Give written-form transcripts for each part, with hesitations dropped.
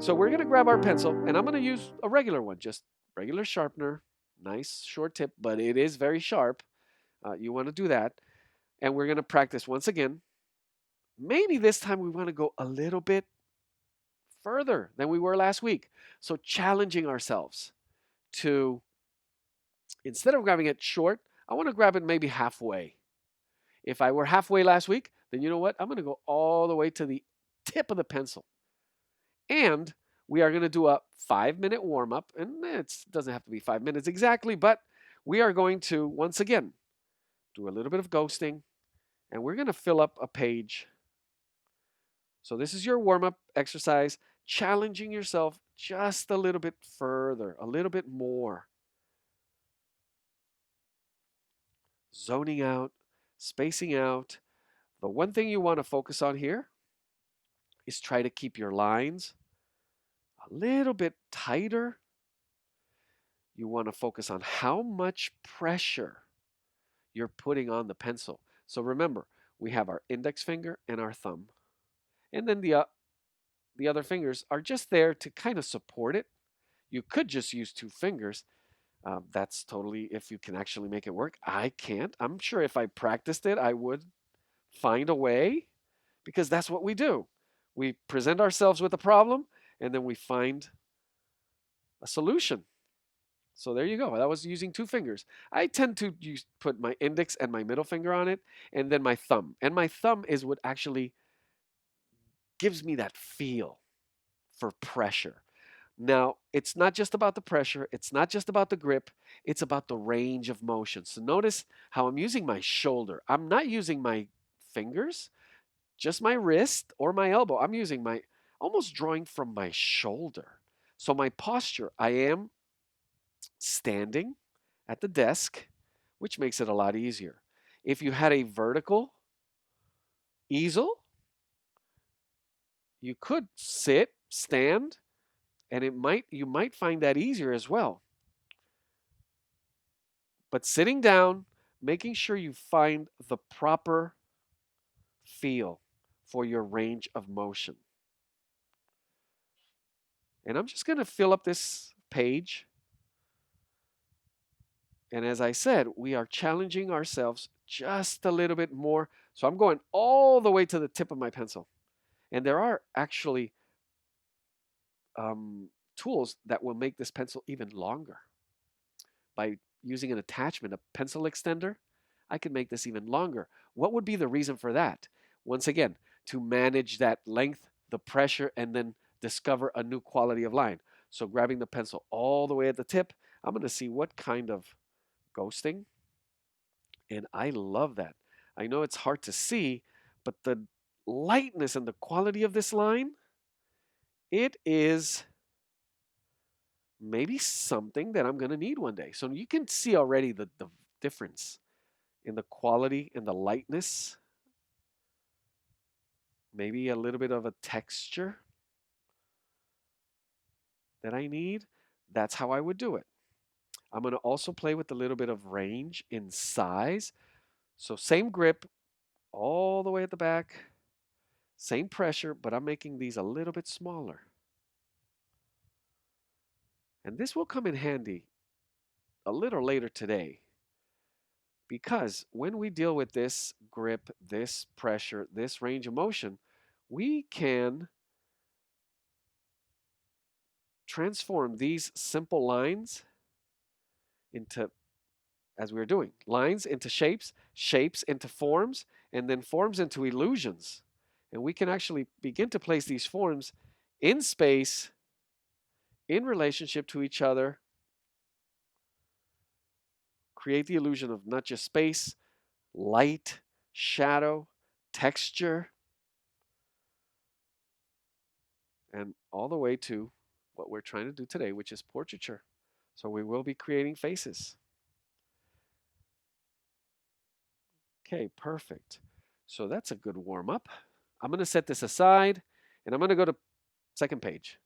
So we're going to grab our pencil, and I'm going to use a regular one, just regular sharpener, nice short tip, but it is very sharp. You want to do that. And we're going to practice once again. Maybe this time we want to go a little bit further than we were last week. So challenging ourselves to, instead of grabbing it short, I want to grab it maybe halfway. If I were halfway last week, then you know what? I'm going to go all the way to the tip of the pencil. And we are going to do a 5-minute warm up. And it doesn't have to be 5 minutes exactly, but we are going to, once again, do a little bit of ghosting. And we're going to fill up a page. So this is your warm up exercise, challenging yourself just a little bit further, a little bit more. Zoning out, spacing out. The one thing you want to focus on here is try to keep your lines a little bit tighter. You want to focus on how much pressure you're putting on the pencil. So remember, we have our index finger and our thumb. And then the other fingers are just there to kind of support it. You could just use 2 fingers. That's totally if you can actually make it work. I can't. I'm sure if I practiced it, I would find a way because that's what we do. We present ourselves with a problem and then we find a solution. So there you go. That was using 2 fingers. I tend to put my index and my middle finger on it and then my thumb. And my thumb is what actually gives me that feel for pressure. Now, it's not just about the pressure, it's not just about the grip, it's about the range of motion. So notice how I'm using my shoulder. I'm not using my fingers, just my wrist or my elbow. I'm using my, almost drawing from my shoulder. So my posture, I am standing at the desk, which makes it a lot easier. If you had a vertical easel, you could sit, stand, and you might find that easier as well. But sitting down, making sure you find the proper feel for your range of motion. And I'm just going to fill up this page. And as I said, we are challenging ourselves just a little bit more. So I'm going all the way to the tip of my pencil. And there are actually tools that will make this pencil even longer. By using an attachment, a pencil extender, I could make this even longer. What would be the reason for that? Once again, to manage that length, the pressure, and then discover a new quality of line. So grabbing the pencil all the way at the tip, I'm going to see what kind of ghosting. And I love that. I know it's hard to see, but the lightness and the quality of this line, it is maybe something that I'm going to need one day. So you can see already the difference in the quality and the lightness. Maybe a little bit of a texture that I need. That's how I would do it. I'm going to also play with a little bit of range in size. So same grip all the way at the back, same pressure, but I'm making these a little bit smaller. And this will come in handy a little later today because when we deal with this grip, this pressure, this range of motion, we can transform these simple lines into, as we were doing, lines into shapes, shapes into forms, and then forms into illusions. And we can actually begin to place these forms in space, in relationship to each other, create the illusion of not just space, light, shadow, texture, and all the way to what we're trying to do today, which is portraiture. So we will be creating faces. Okay, perfect. So that's a good warm up. I'm going to set this aside and I'm going to go to second page.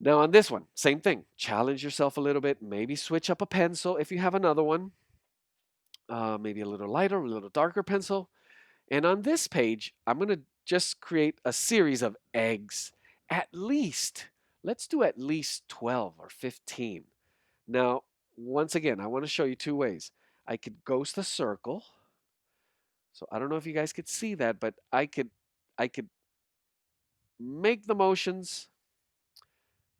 Now on this one, same thing. Challenge yourself a little bit. Maybe switch up a pencil if you have another one. Maybe a little lighter, a little darker pencil. And on this page, I'm going to just create a series of eggs. At least, let's do at least 12 or 15. Now, once again, I want to show you two ways. I could ghost the circle. So I don't know if you guys could see that, but I could make the motions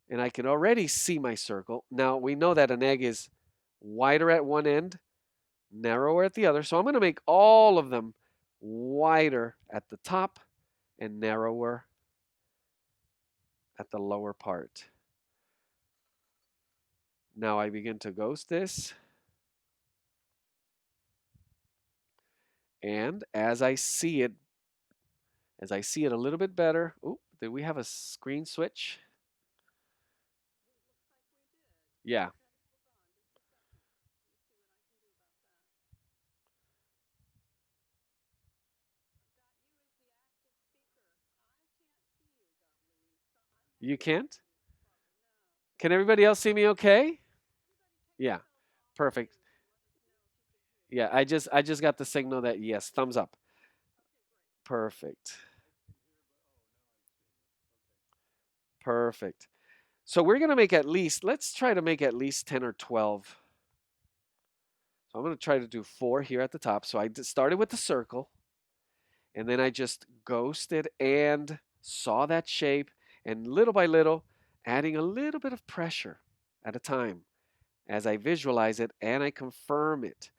and I can already see my circle. Now we know that an egg is wider at one end, narrower at the other. So I'm going to make all of them wider at the top and narrower at the lower part. Now I begin to ghost this. And as I see it a little bit better. Oh, did we have a screen switch? Yeah. You can't? Can everybody else see me okay? Yeah. Perfect. Yeah, I just got the signal that yes, thumbs up. Perfect. Perfect. So we're going to make at least, let's try to make at least 10 or 12. So I'm going to try to do 4 here at the top. So I started with the circle and then I just ghosted and saw that shape and little by little adding a little bit of pressure at a time as I visualize it and I confirm it.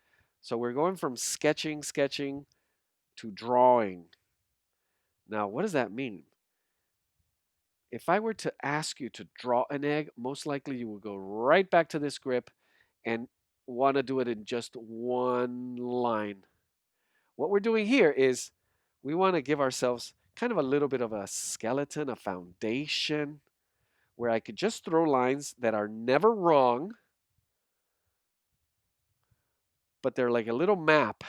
So we're going from sketching to drawing. Now, what does that mean? If I were to ask you to draw an egg, most likely you will go right back to this grip and want to do it in just one line. What we're doing here is we want to give ourselves kind of a little bit of a skeleton, a foundation, where I could just throw lines that are never wrong, but they're like a little map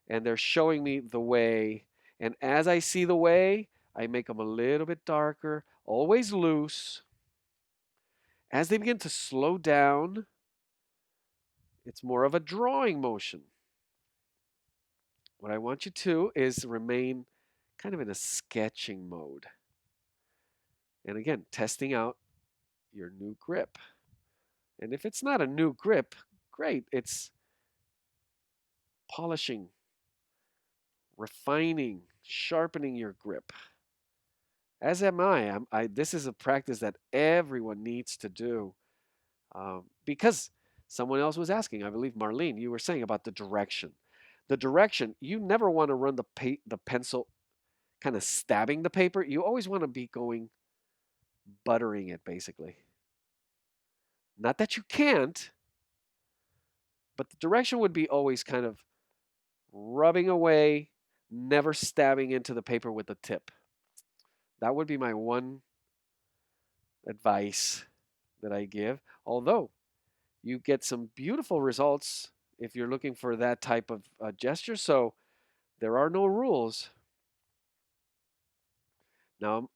and they're showing me the way. And as I see the way, I make them a little bit darker, always loose. As they begin to slow down, it's more of a drawing motion. What I want you to is remain kind of in a sketching mode. And again, testing out your new grip. And if it's not a new grip, great. It's polishing, refining, sharpening your grip. As am I. This is a practice that everyone needs to do because someone else was asking. I believe Marlene, you were saying about the direction. The direction, you never want to run the pencil kind of stabbing the paper. You always want to be going buttering it, basically. Not that you can't, but the direction would be always kind of rubbing away, never stabbing into the paper with the tip. That would be my one advice that I give. Although you get some beautiful results if you're looking for that type of gesture. So there are no rules. Now,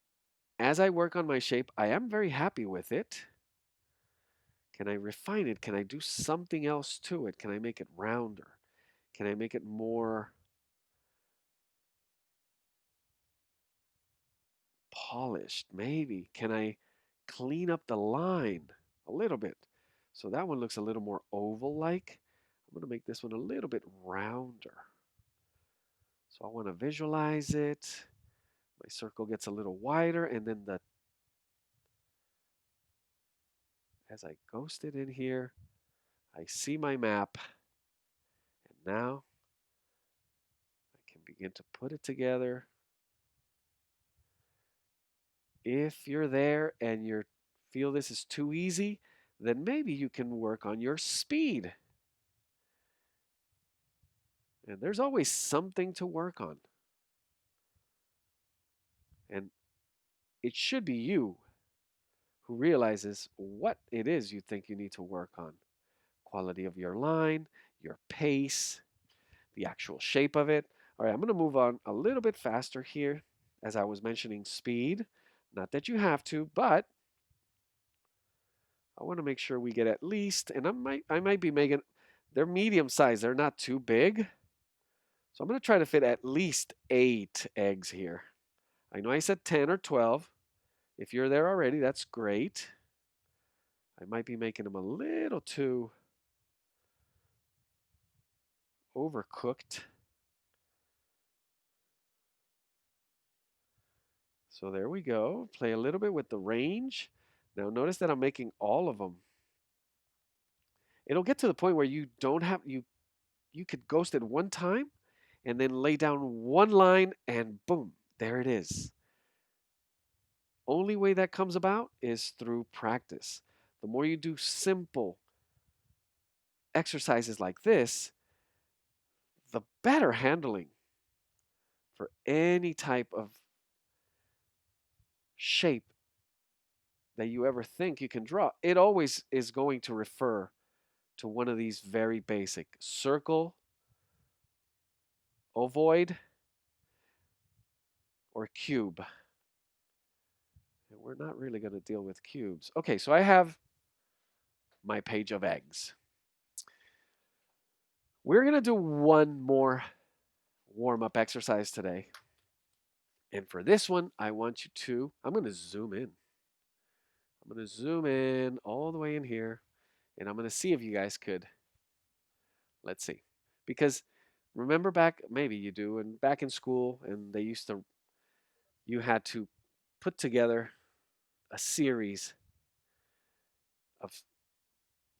as I work on my shape, I am very happy with it. Can I refine it? Can I do something else to it? Can I make it rounder? Can I make it more polished? Maybe. Can I clean up the line a little bit? So that one looks a little more oval-like. I'm going to make this one a little bit rounder. So I want to visualize it. My circle gets a little wider, and then as I ghost it in here, I see my map, and now I can begin to put it together. If you're there and you feel this is too easy, then maybe you can work on your speed. And there's always something to work on. And it should be you who realizes what it is you think you need to work on. Quality of your line, your pace, the actual shape of it. All right, I'm going to move on a little bit faster here as I was mentioning speed. Not that you have to, but I want to make sure we get at least, and I might be making, they're medium size, they're not too big. So I'm going to try to fit at least 8 eggs here. I know I said 10 or 12. If you're there already, that's great. I might be making them a little too overcooked. So there we go. Play a little bit with the range. Now notice that I'm making all of them. It'll get to the point where you don't have you could ghost it one time and then lay down one line and boom, there it is. Only way that comes about is through practice. The more you do simple exercises like this, the better handling for any type of shape that you ever think you can draw. It always is going to refer to one of these very basic circle, ovoid, or cube. And we're not really going to deal with cubes. Okay, so I have my page of eggs. We're going to do one more warm-up exercise today. And for this one, I want you to, I'm going to zoom in. I'm going to zoom in all the way in here, and I'm going to see if you guys could, let's see. Because remember back, maybe you do, and back in school, and you had to put together a series of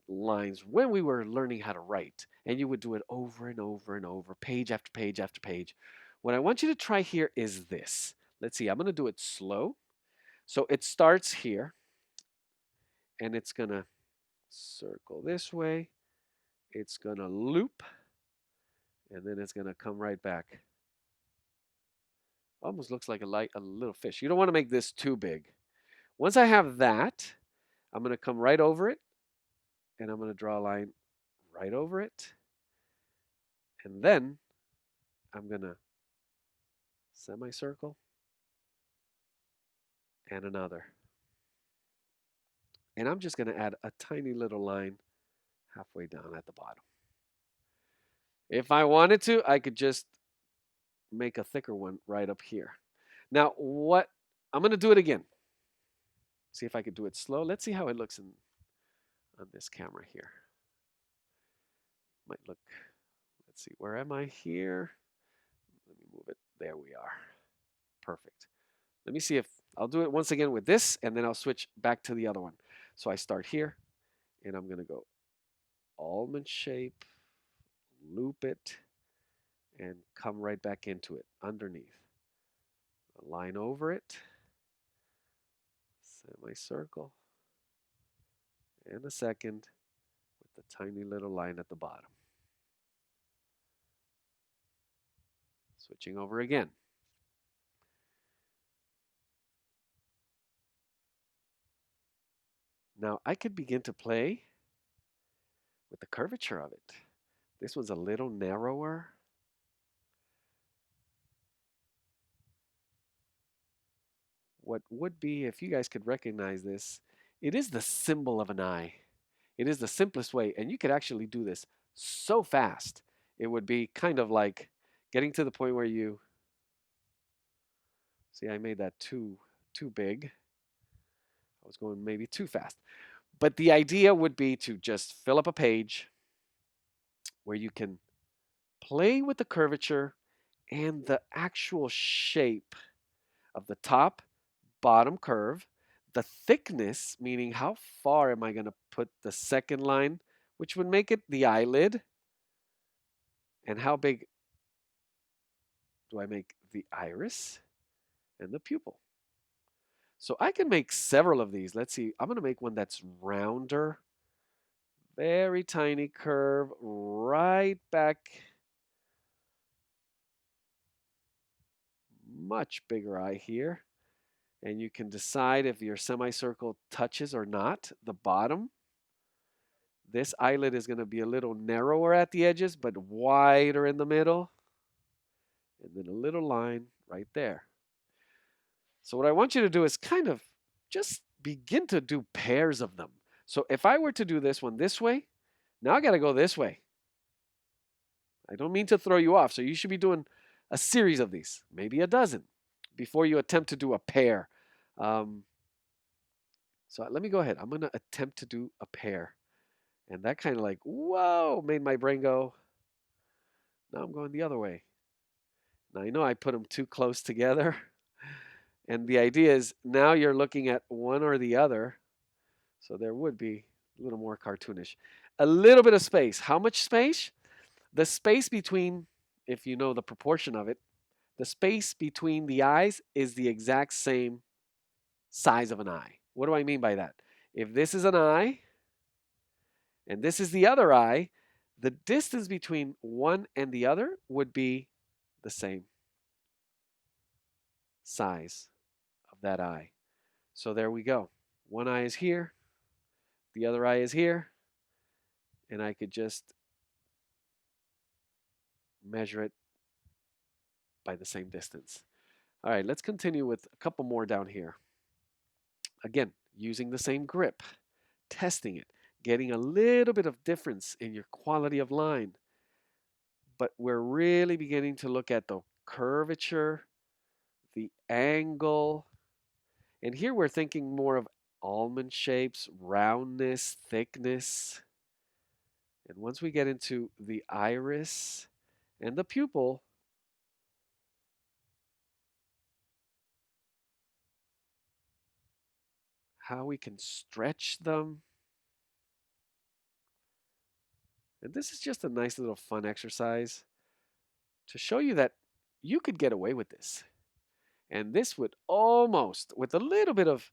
lines when we were learning how to write, and you would do it over and over and over, page after page after page. What I want you to try here is this. Let's see, I'm going to do it slow. So it starts here, and it's going to circle this way. It's going to loop, and then it's going to come right back. Almost looks like a little fish. You don't want to make this too big. Once I have that, I'm going to come right over it, and I'm going to draw a line right over it. And then I'm going to semicircle and another. And I'm just going to add a tiny little line halfway down at the bottom. If I wanted to, I could just make a thicker one right up here. Now, what I'm going to do it again. See if I could do it slow. Let's see how it looks on this camera here. Might look, let's see, where am I here? Let me move it. There we are. Perfect. Let me see if I'll do it once again with this, and then I'll switch back to the other one. So I start here, and I'm going to go almond shape, loop it, and come right back into it underneath. A line over it, semicircle, and a second with the tiny little line at the bottom. Switching over again. Now I could begin to play with the curvature of it. This one's a little narrower. What would be, if you guys could recognize this, it is the symbol of an eye. It is the simplest way, and you could actually do this so fast. It would be kind of like getting to the point where you see, I made that too big. I was going maybe too fast. But the idea would be to just fill up a page where you can play with the curvature and the actual shape of the top, bottom curve, the thickness, meaning how far am I going to put the second line, which would make it the eyelid, and how big do I make the iris and the pupil. So I can make several of these. Let's see, I'm going to make one that's rounder, very tiny curve, right back, much bigger eye here. And you can decide if your semicircle touches or not the bottom. This eyelid is going to be a little narrower at the edges, but wider in the middle. And then a little line right there. So what I want you to do is kind of just begin to do pairs of them. So if I were to do this one this way, now I got to go this way. I don't mean to throw you off. So you should be doing a series of these, maybe a dozen, before you attempt to do a pair. So let me go ahead. I'm going to attempt to do a pair. And that kind of like, whoa, made my brain go, now I'm going the other way. Now I know I put them too close together. And the idea is now you're looking at one or the other. So there would be a little more cartoonish. A little bit of space. How much space? The space between, if you know the proportion of it, the space between the eyes is the exact same size of an eye. What do I mean by that? If this is an eye and this is the other eye, the distance between one and the other would be the same size of that eye. So there we go. One eye is here, the other eye is here, and I could just measure it by the same distance. All right, let's continue with a couple more down here. Again, using the same grip, testing it, getting a little bit of difference in your quality of line. But we're really beginning to look at the curvature, the angle. And here we're thinking more of almond shapes, roundness, thickness. And once we get into the iris and the pupil, how we can stretch them. And this is just a nice little fun exercise to show you that you could get away with this. And this would almost, with a little bit of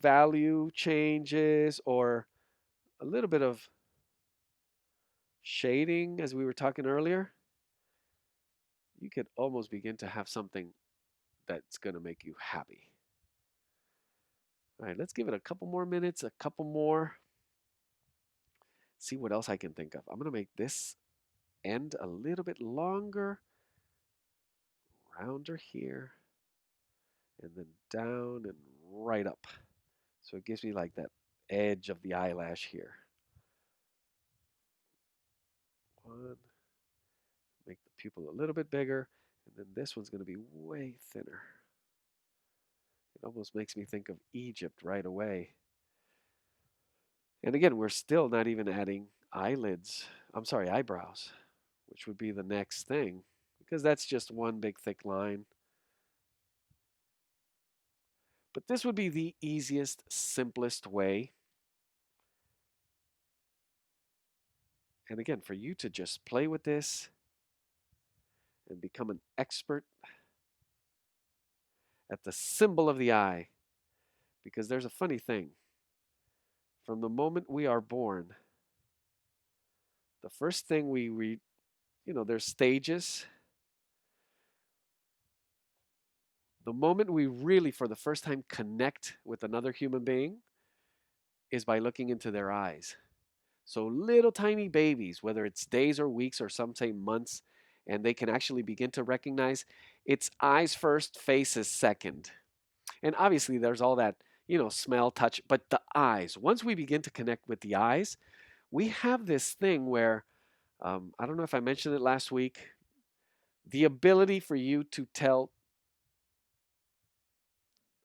value changes or a little bit of shading, as we were talking earlier, you could almost begin to have something that's going to make you happy. All right, let's give it a couple more minutes, a couple more. See what else I can think of. I'm going to make this end a little bit longer, rounder here, and then down and right up. So it gives me like that edge of the eyelash here. One, make the pupil a little bit bigger, and then this one's going to be way thinner. It almost makes me think of Egypt right away. And again, we're still not even adding eyelids. I'm sorry, eyebrows, which would be the next thing, because that's just one big thick line. But this would be the easiest, simplest way. And again, for you to just play with this and become an expert at the symbol of the eye. Because there's a funny thing. From the moment we are born, the first thing we read, there's stages. The moment we really, for the first time, connect with another human being is by looking into their eyes. So little tiny babies, whether it's days or weeks or some say months, and they can actually begin to recognize it's eyes first, faces second. And obviously there's all that, smell, touch, but the eyes, once we begin to connect with the eyes, we have this thing where, I don't know if I mentioned it last week, the ability for you to tell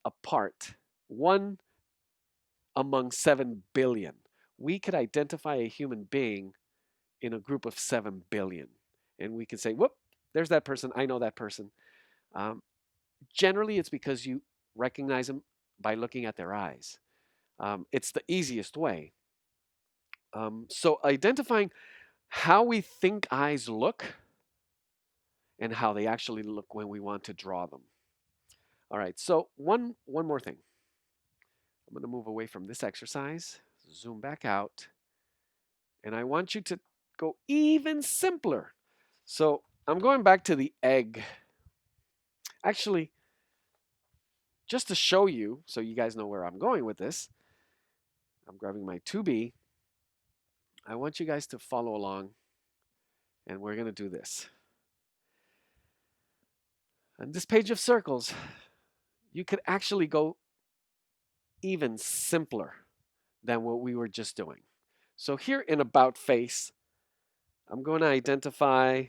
apart one among 7 billion. We could identify a human being in a group of 7 billion. And we can say, whoop, there's that person. I know that person. Um, Generally, it's because you recognize them by looking at their eyes. It's the easiest way. So identifying how we think eyes look and how they actually look when we want to draw them. All right, so one more thing. I'm going to move away from this exercise, zoom back out, and I want you to go even simpler. So I'm going back to the egg. Actually, just to show you, so you guys know where I'm going with this, I'm grabbing my 2B. I want you guys to follow along, and we're going to do this. On this page of circles, you could actually go even simpler than what we were just doing. So here in About Face, I'm going to identify,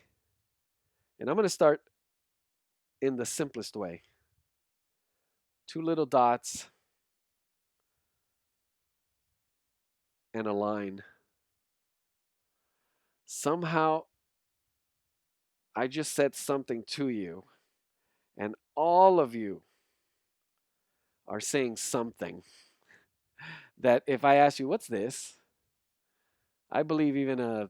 and I'm going to start in the simplest way. two little dots, and a line. Somehow, I just said something to you, and all of you are saying something that if I ask you, what's this? I believe even a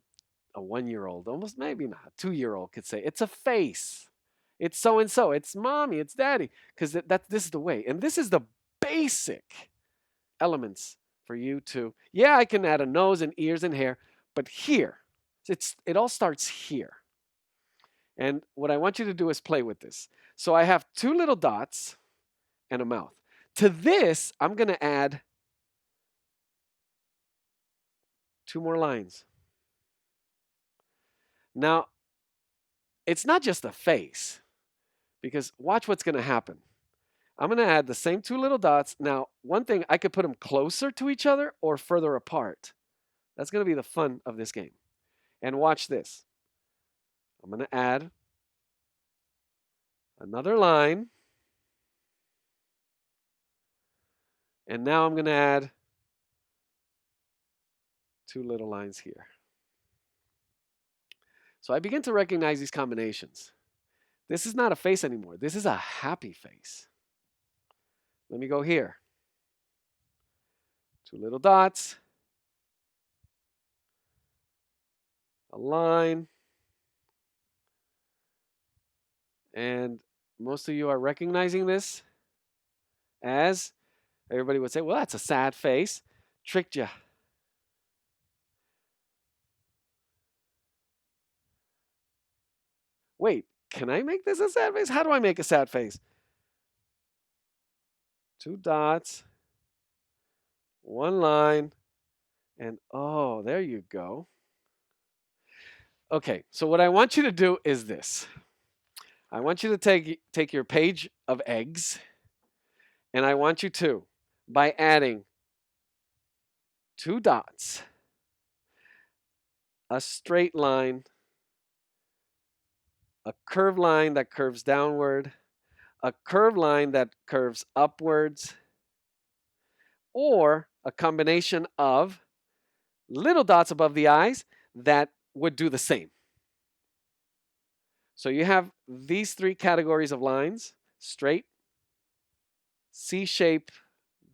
1-year-old, almost maybe not, 2-year-old could say, it's a face. It's so and so. It's mommy. It's daddy. Because this is the way. And this is the basic elements for you to, yeah, I can add a nose and ears and hair, but here, it all starts here. And what I want you to do is play with this. So I have two little dots and a mouth. To this, I'm going to add two more lines. Now, it's not just a face, because watch what's going to happen. I'm going to add the same two little dots. Now, one thing, I could put them closer to each other or further apart. That's going to be the fun of this game. And watch this. I'm going to add another line. And now I'm going to add two little lines here. So I begin to recognize these combinations. This is not a face anymore. This is a happy face. Let me go here. Two little dots. A line. And most of you are recognizing this as, everybody would say, well, that's a sad face. Tricked you. Wait, can I make this a sad face? How do I make a sad face? Two dots, one line, and oh, there you go. Okay, so what I want you to do is this. I want you to take your page of eggs, and I want you to, by adding two dots, a straight line, a curved line that curves downward, a curved line that curves upwards, or a combination of little dots above the eyes that would do the same. So you have these three categories of lines: straight, C shape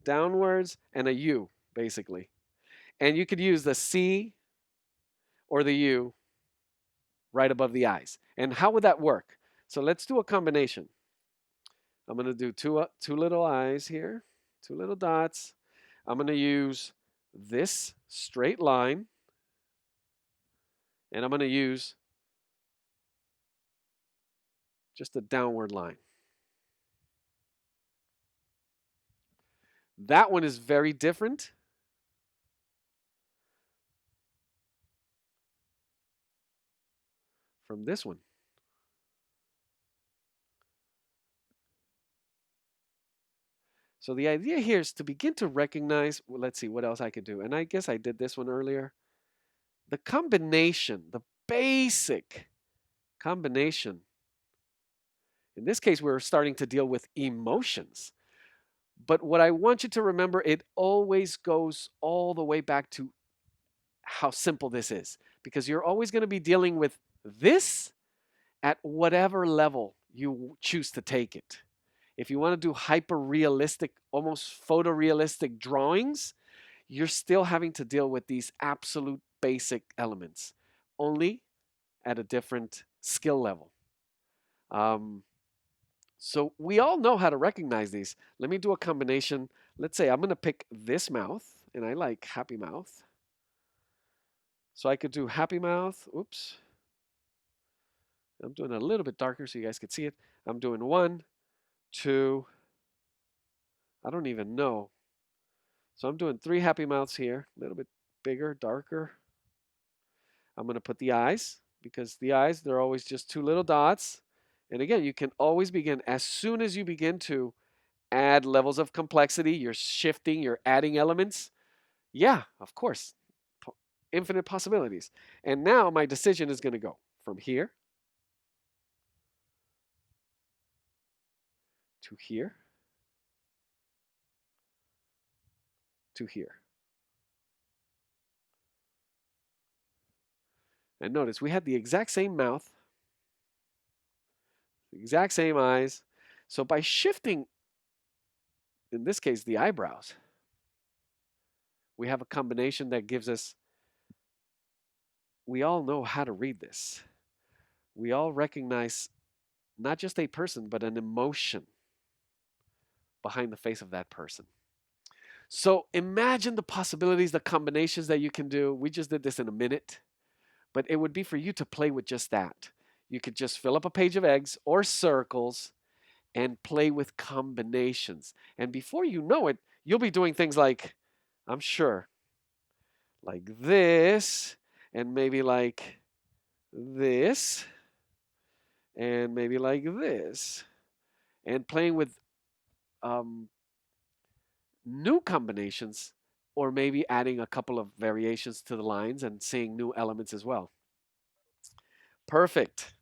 downwards, and a U, basically. And you could use the C or the U right above the eyes. And how would that work? So let's do a combination. I'm going to do two little eyes here, two little dots. I'm going to use this straight line, and I'm going to use just a downward line. That one is very different from this one. So the idea here is to begin to recognize, well, let's see what else I could do. And I guess I did this one earlier. The combination, the basic combination. In this case, we're starting to deal with emotions. But what I want you to remember, it always goes all the way back to how simple this is. Because you're always going to be dealing with this at whatever level you choose to take it. If you want to do hyper realistic, almost photorealistic drawings, you're still having to deal with these absolute basic elements, only at a different skill level. So we all know how to recognize these. Let me do a combination. Let's say I'm going to pick this mouth, and I like happy mouth. So I could do happy mouth. Oops. I'm doing it a little bit darker so you guys can see it. I'm doing 1, 2. I don't even know. So I'm doing 3 happy mouths here, a little bit bigger, darker. I'm going to put the eyes, because the eyes, they're always just 2 little dots. And again, you can always begin, as soon as you begin to add levels of complexity, you're shifting, you're adding elements. Yeah, of course, infinite possibilities. And now my decision is going to go from here to here to here. And notice we had the exact same mouth, the exact same eyes. So by shifting, in this case, the eyebrows, we have a combination that gives us, we all know how to read this. We all recognize not just a person, but an emotion behind the face of that person. So imagine the possibilities, the combinations that you can do. We just did this in a minute, but it would be for you to play with just that. You could just fill up a page of eggs or circles and play with combinations. And before you know it, you'll be doing things like, I'm sure, like this, and maybe like this, and maybe like this, and playing with um, new combinations, or maybe adding a couple of variations to the lines and seeing new elements as well. Perfect.